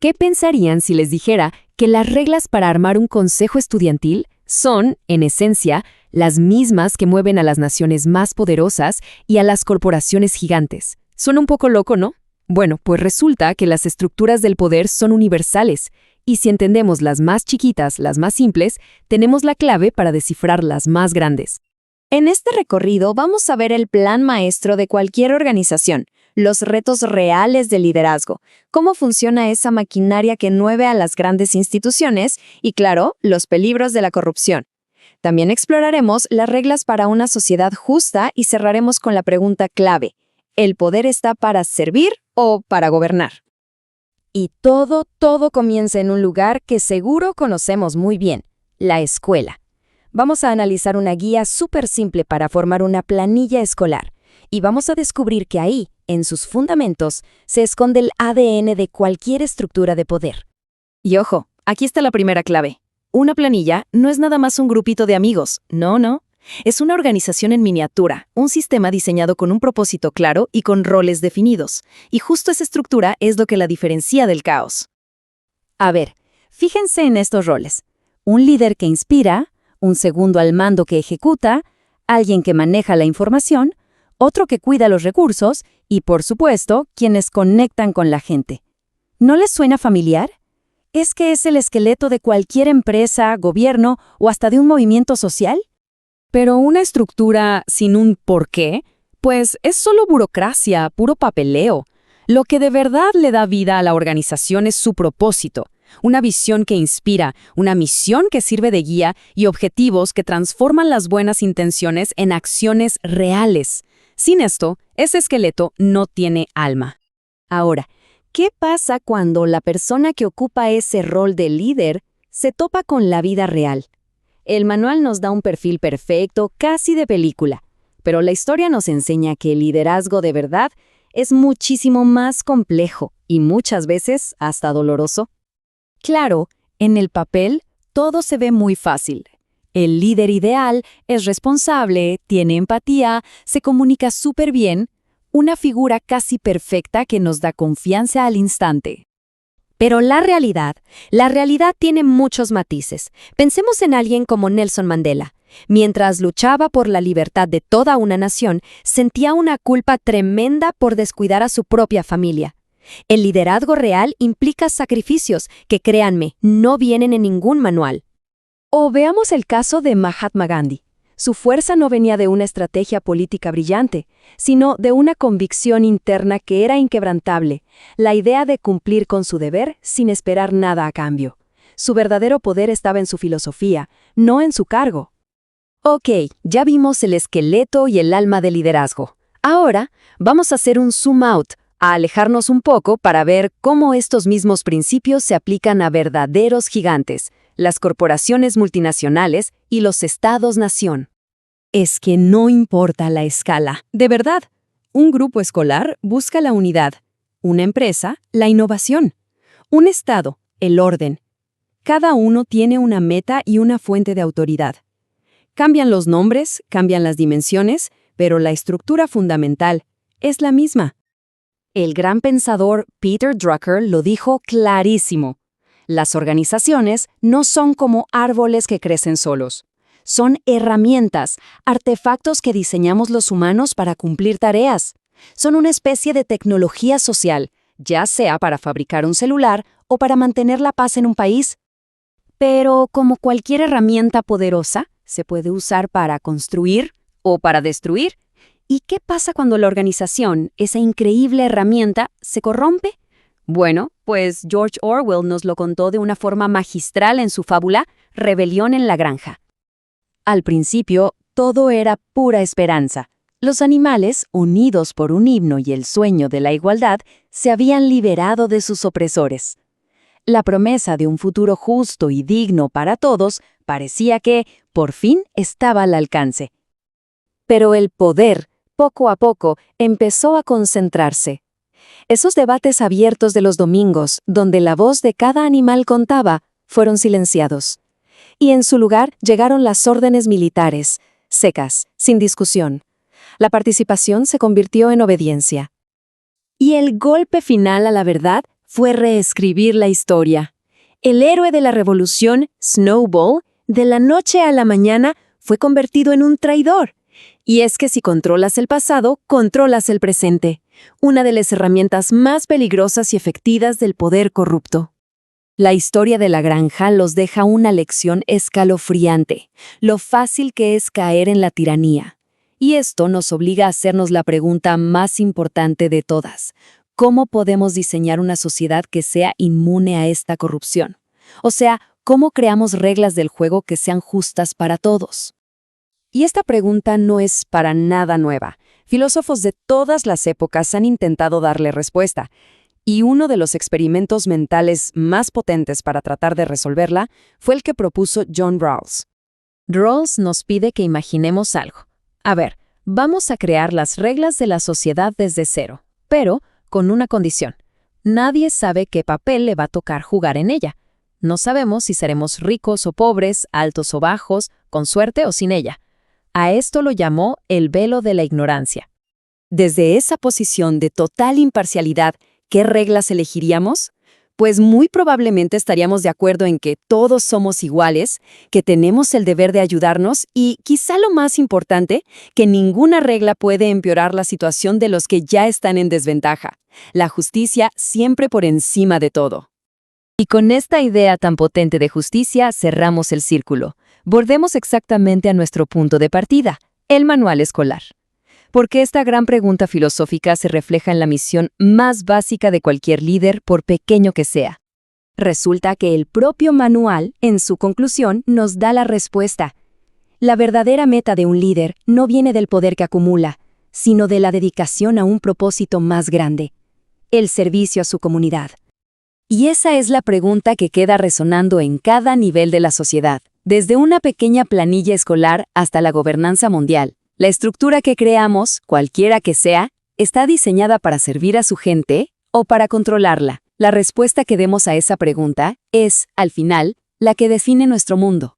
¿Qué pensarían si les dijera que las reglas para armar un consejo estudiantil son, en esencia, las mismas que mueven a las naciones más poderosas y a las corporaciones gigantes? Suena un poco loco, ¿no? Bueno, pues resulta que las estructuras del poder son universales, y si entendemos las más chiquitas, las más simples, tenemos la clave para descifrar las más grandes. En este recorrido vamos a ver el plan maestro de cualquier organización, los retos reales de liderazgo, cómo funciona esa maquinaria que mueve a las grandes instituciones y, claro, los peligros de la corrupción. También exploraremos las reglas para una sociedad justa y cerraremos con la pregunta clave: ¿el poder está para servir o para gobernar? Y todo comienza en un lugar que seguro conocemos muy bien, la escuela. Vamos a analizar una guía súper simple para formar una planilla escolar. Y vamos a descubrir que ahí, en sus fundamentos, se esconde el ADN de cualquier estructura de poder. Y ojo, aquí está la primera clave. Una planilla no es nada más un grupito de amigos, no. Es una organización en miniatura, un sistema diseñado con un propósito claro y con roles definidos. Y justo esa estructura es lo que la diferencia del caos. A ver, fíjense en estos roles. Un líder que inspira, un segundo al mando que ejecuta, alguien que maneja la información, otro que cuida los recursos y, por supuesto, quienes conectan con la gente. ¿No les suena familiar? ¿Es que es el esqueleto de cualquier empresa, gobierno o hasta de un movimiento social? Pero una estructura sin un porqué, pues es solo burocracia, puro papeleo. Lo que de verdad le da vida a la organización es su propósito, una visión que inspira, una misión que sirve de guía y objetivos que transforman las buenas intenciones en acciones reales. Sin esto, ese esqueleto no tiene alma. Ahora, ¿qué pasa cuando la persona que ocupa ese rol de líder se topa con la vida real? El manual nos da un perfil perfecto, casi de película, pero la historia nos enseña que el liderazgo de verdad es muchísimo más complejo y muchas veces hasta doloroso. Claro, en el papel todo se ve muy fácil. El líder ideal es responsable, tiene empatía, se comunica súper bien, una figura casi perfecta que nos da confianza al instante. Pero la realidad tiene muchos matices. Pensemos en alguien como Nelson Mandela. Mientras luchaba por la libertad de toda una nación, sentía una culpa tremenda por descuidar a su propia familia. El liderazgo real implica sacrificios que, créanme, no vienen en ningún manual. O veamos el caso de Mahatma Gandhi. Su fuerza no venía de una estrategia política brillante, sino de una convicción interna que era inquebrantable, la idea de cumplir con su deber sin esperar nada a cambio. Su verdadero poder estaba en su filosofía, no en su cargo. Ok, ya vimos el esqueleto y el alma del liderazgo. Ahora vamos a hacer un zoom out, a alejarnos un poco para ver cómo estos mismos principios se aplican a verdaderos gigantes, las corporaciones multinacionales y los estados-nación. Es que no importa la escala. De verdad, un grupo escolar busca la unidad, una empresa, la innovación, un estado, el orden. Cada uno tiene una meta y una fuente de autoridad. Cambian los nombres, cambian las dimensiones, pero la estructura fundamental es la misma. El gran pensador Peter Drucker lo dijo clarísimo. Las organizaciones no son como árboles que crecen solos. Son herramientas, artefactos que diseñamos los humanos para cumplir tareas. Son una especie de tecnología social, ya sea para fabricar un celular o para mantener la paz en un país. Pero como cualquier herramienta poderosa, se puede usar para construir o para destruir. ¿Y qué pasa cuando la organización, esa increíble herramienta, se corrompe? Bueno, pues George Orwell nos lo contó de una forma magistral en su fábula Rebelión en la granja. Al principio, todo era pura esperanza. Los animales, unidos por un himno y el sueño de la igualdad, se habían liberado de sus opresores. La promesa de un futuro justo y digno para todos parecía que, por fin, estaba al alcance. Pero el poder, poco a poco, empezó a concentrarse. Esos debates abiertos de los domingos, donde la voz de cada animal contaba, fueron silenciados. Y en su lugar llegaron las órdenes militares, secas, sin discusión. La participación se convirtió en obediencia. Y el golpe final a la verdad fue reescribir la historia. El héroe de la revolución, Snowball, de la noche a la mañana, fue convertido en un traidor. Y es que si controlas el pasado, controlas el presente, una de las herramientas más peligrosas y efectivas del poder corrupto. La historia de la granja los deja una lección escalofriante, lo fácil que es caer en la tiranía. Y esto nos obliga a hacernos la pregunta más importante de todas: ¿cómo podemos diseñar una sociedad que sea inmune a esta corrupción? O sea, ¿cómo creamos reglas del juego que sean justas para todos? Y esta pregunta no es para nada nueva. Filósofos de todas las épocas han intentado darle respuesta, y uno de los experimentos mentales más potentes para tratar de resolverla fue el que propuso John Rawls. Rawls nos pide que imaginemos algo. A ver, vamos a crear las reglas de la sociedad desde cero, pero con una condición. Nadie sabe qué papel le va a tocar jugar en ella. No sabemos si seremos ricos o pobres, altos o bajos, con suerte o sin ella. A esto lo llamó el velo de la ignorancia. Desde esa posición de total imparcialidad, ¿qué reglas elegiríamos? Pues muy probablemente estaríamos de acuerdo en que todos somos iguales, que tenemos el deber de ayudarnos y, quizá lo más importante, que ninguna regla puede empeorar la situación de los que ya están en desventaja. La justicia siempre por encima de todo. Y con esta idea tan potente de justicia cerramos el círculo. Volvemos exactamente a nuestro punto de partida, el manual escolar. Porque esta gran pregunta filosófica se refleja en la misión más básica de cualquier líder, por pequeño que sea. Resulta que el propio manual, en su conclusión, nos da la respuesta. La verdadera meta de un líder no viene del poder que acumula, sino de la dedicación a un propósito más grande: el servicio a su comunidad. Y esa es la pregunta que queda resonando en cada nivel de la sociedad, desde una pequeña planilla escolar hasta la gobernanza mundial. La estructura que creamos, cualquiera que sea, ¿está diseñada para servir a su gente o para controlarla? La respuesta que demos a esa pregunta es, al final, la que define nuestro mundo.